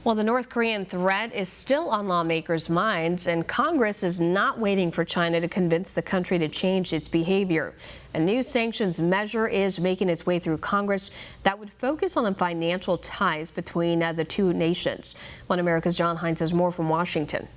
Well, the North Korean threat is still on lawmakers' minds, and Congress is not waiting for China to convince the country to change its behavior. A new sanctions measure is making its way through Congress that would focus on the financial ties between the two nations. One America's John Hines has more from Washington.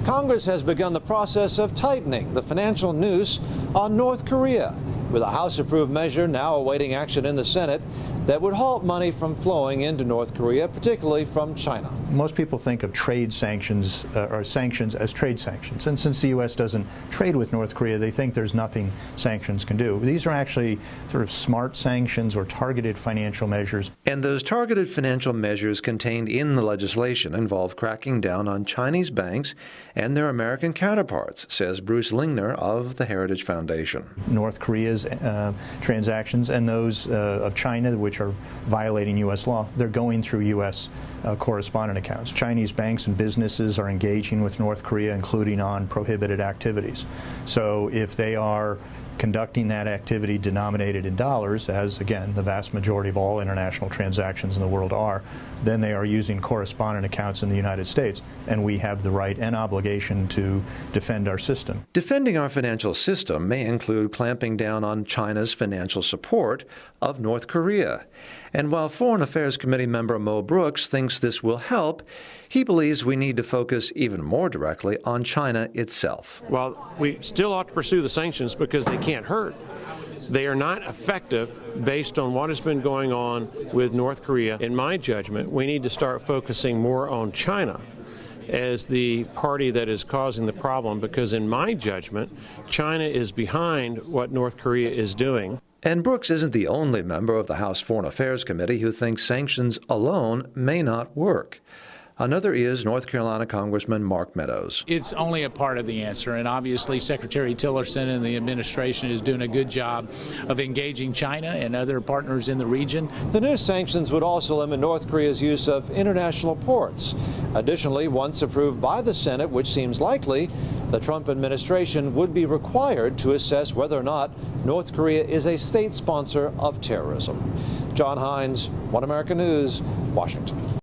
Congress has begun the process of tightening the financial noose on North Korea, with a House-approved measure now awaiting action in the Senate that would halt money from flowing into North Korea, particularly from China. Most people think of trade sanctions or sanctions as trade sanctions, and since the U.S. doesn't trade with North Korea, they think there's nothing sanctions can do. These are actually sort of smart sanctions or targeted financial measures. And those targeted financial measures contained in the legislation involve cracking down on Chinese banks and their American counterparts, says Bruce Lingner of the Heritage Foundation. North Korea's transactions and those of China, which are violating U.S. law, they're going through U.S. Correspondent accounts. Chinese banks and businesses are engaging with North Korea, including on prohibited activities. So if they are conducting that activity denominated in dollars, as again the vast majority of all international transactions in the world are, then they are using correspondent accounts in the United States, and we have the right and obligation to defend our system. Defending our financial system may include clamping down on China's financial support of North Korea. And while Foreign Affairs Committee member Mo Brooks thinks this will help, he believes we need to focus even more directly on China itself. While we still ought to pursue the sanctions because they can't hurt, they are not effective based on what has been going on with North Korea. In my judgment, we need to start focusing more on China as the party that is causing the problem, because in my judgment, China is behind what North Korea is doing. And Brooks isn't the only member of the House Foreign Affairs Committee who thinks sanctions alone may not work. Another is North Carolina Congressman Mark Meadows. It's only a part of the answer, and obviously Secretary Tillerson and the administration is doing a good job of engaging China and other partners in the region. The new sanctions would also limit North Korea's use of international ports. Additionally, once approved by the Senate, which seems likely, the Trump administration would be required to assess whether or not North Korea is a state sponsor of terrorism. John Hines, One America News, Washington.